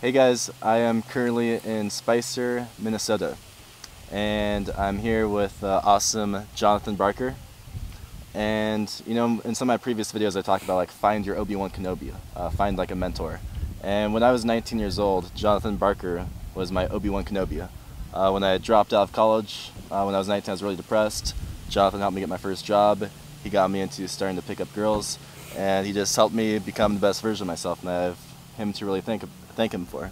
Hey guys, I am currently in Spicer, Minnesota, and I'm here with awesome Jonathan Barker. And you know, in some of my previous videos, I talked about like find your Obi-Wan Kenobi, find like a mentor. And when I was 19 years old, Jonathan Barker was my Obi-Wan Kenobi. When I dropped out of college, when I was 19, I was really depressed. Jonathan helped me get my first job. He got me into starting to pick up girls, and he just helped me become the best version of myself. And I have him to really thank him for.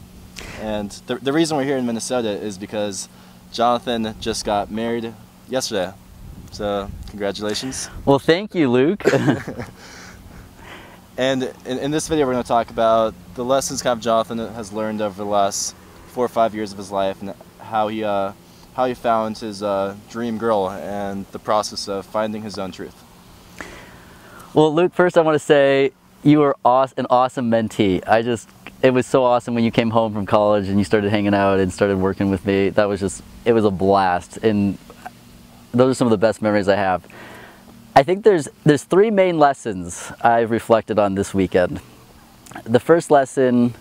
And the reason we're here in Minnesota is because Jonathan just got married yesterday. So congratulations. Well, thank you, Luke. And in this video we're going to talk about the lessons kind of Jonathan has learned over the last 4 or 5 years of his life, and how he found his dream girl and the process of finding his own truth. Well, Luke, first I want to say you were an awesome mentee. It was so awesome when you came home from college and you started hanging out and started working with me. It was a blast, and those are some of the best memories I have. I think there's 3 main lessons I've reflected on this weekend. The first lesson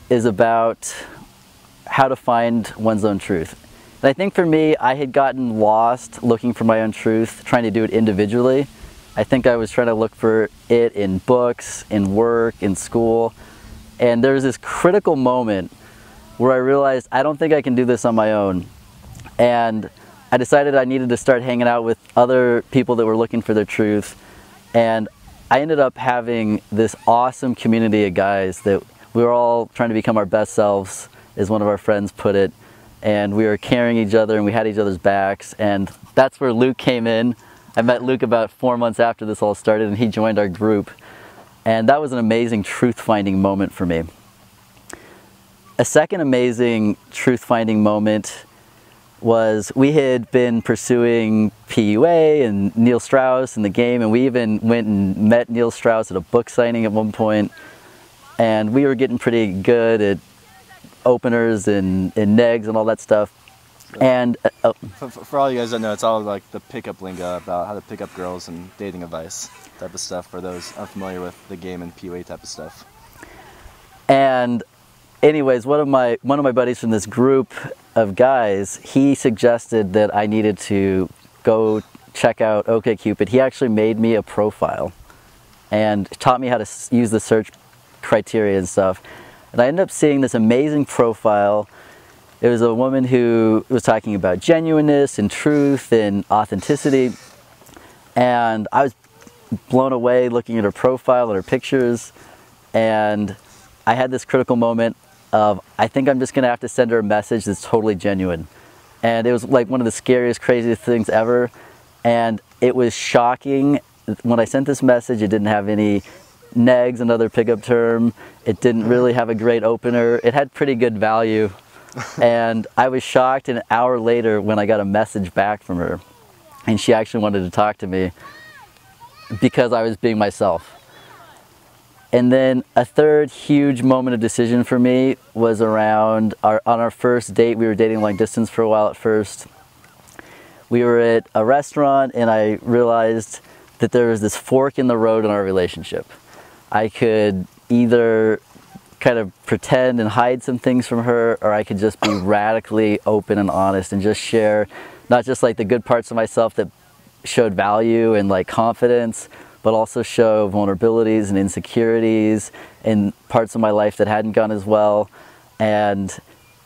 is about how to find one's own truth. And I think for me, I had gotten lost looking for my own truth, trying to do it individually. I think I was trying to look for it in books, in work, in school. And there was this critical moment where I realized I don't think I can do this on my own. And I decided I needed to start hanging out with other people that were looking for their truth. And I ended up having this awesome community of guys that we were all trying to become our best selves, as one of our friends put it. And we were carrying each other and we had each other's backs. And that's where Luke came in. I met Luke about 4 months after this all started, and he joined our group. And that was an amazing truth-finding moment for me. A second amazing truth-finding moment was we had been pursuing PUA and Neil Strauss in the game, and we even went and met Neil Strauss at a book signing at one point. And we were getting pretty good at openers and negs and all that stuff. And for all you guys that know, it's all like the pickup lingo about how to pick up girls and dating advice type of stuff for those unfamiliar with the game and PUA type of stuff. And anyways, one of my buddies from this group of guys, he suggested that I needed to go check out OkCupid. He actually made me a profile and taught me how to use the search criteria and stuff. And I ended up seeing this amazing profile. It was a woman who was talking about genuineness and truth and authenticity. And I was blown away looking at her profile and her pictures. And I had this critical moment of, I think I'm just going to have to send her a message that's totally genuine. And it was like one of the scariest, craziest things ever. And it was shocking. When I sent this message, it didn't have any negs, another pickup term. It didn't really have a great opener. It had pretty good value. And I was shocked an hour later when I got a message back from her. And she actually wanted to talk to me because I was being myself. And then a third huge moment of decision for me was around on our first date. We were dating long distance for a while at first. We were at a restaurant, and I realized that there was this fork in the road in our relationship. I could either kind of pretend and hide some things from her, or I could just be radically open and honest and just share not just like the good parts of myself that showed value and like confidence, but also show vulnerabilities and insecurities and parts of my life that hadn't gone as well. And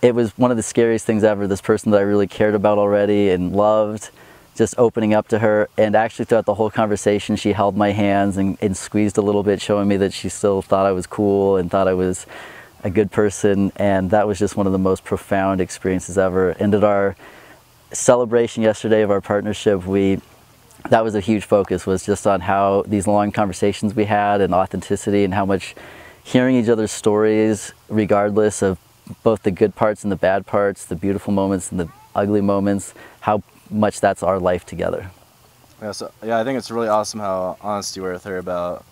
it was one of the scariest things ever, this person that I really cared about already and loved, just opening up to her. And actually throughout the whole conversation, she held my hands and squeezed a little bit, showing me that she still thought I was cool and thought I was a good person. And that was just one of the most profound experiences ever. And at our celebration yesterday of our partnership, that was a huge focus, was just on how these long conversations we had and authenticity, and how much hearing each other's stories, regardless of both the good parts and the bad parts, the beautiful moments and the ugly moments, how much that's our life together. Yeah, I think it's really awesome how honest you were with her about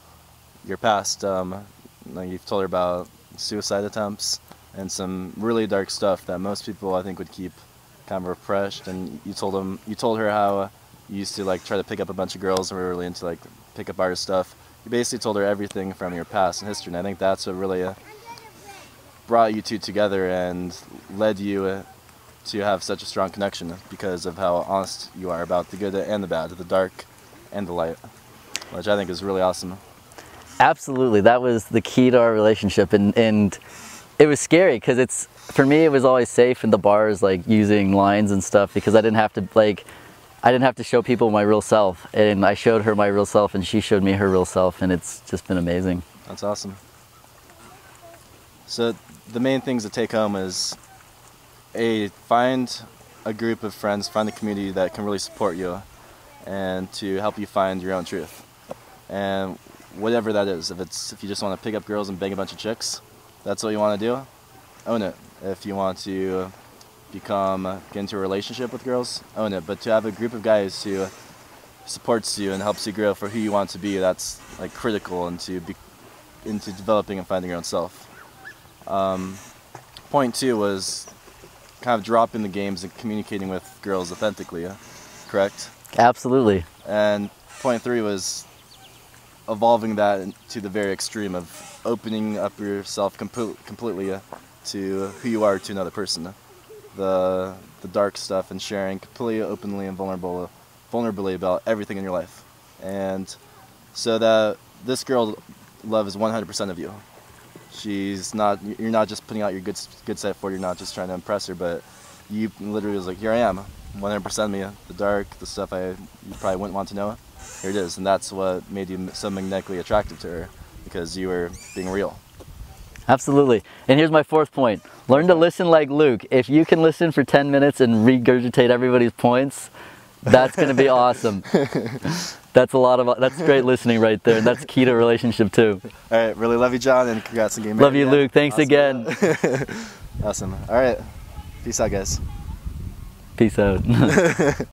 your past. Like you've told her about suicide attempts and some really dark stuff that most people I think would keep kind of repressed. And you told her how you used to like try to pick up a bunch of girls and were really into like pickup artist stuff. You basically told her everything from your past and history, and I think that's a really brought you two together and led you to have such a strong connection because of how honest you are about the good and the bad, the dark and the light, which I think is really awesome. Absolutely, that was the key to our relationship, and it was scary because for me it was always safe in the bars, like using lines and stuff, because I didn't have to show people my real self, and I showed her my real self and she showed me her real self, and it's just been amazing. That's awesome. So the main things to take home is find a group of friends, find a community that can really support you and to help you find your own truth. And whatever that is, if you just want to pick up girls and bang a bunch of chicks, that's what you want to do, own it. If you want to get into a relationship with girls, own it. But to have a group of guys who supports you and helps you grow for who you want to be, that's like critical into developing and finding your own self. Point 2 was kind of dropping the games and communicating with girls authentically, correct? Absolutely. And point 3 was evolving that to the very extreme of opening up yourself completely to who you are to another person. The dark stuff, and sharing completely openly and vulnerably about everything in your life. And so that this girl loves 100% of you. You're not just putting out your good side for her, you're not just trying to impress her, but you literally was like, here I am, 100% me, the dark, the stuff you probably wouldn't want to know, here it is. And that's what made you so magnetically attractive to her, because you were being real. Absolutely. And here's my 4th point. Learn to listen like Luke. If you can listen for 10 minutes and regurgitate everybody's points, that's going to be awesome. That's great listening right there. And that's key to a relationship too. All right, really love you, John, and congrats on getting married. Love you, Luke. Thanks awesome. again. Awesome. All right. Peace out, guys. Peace out.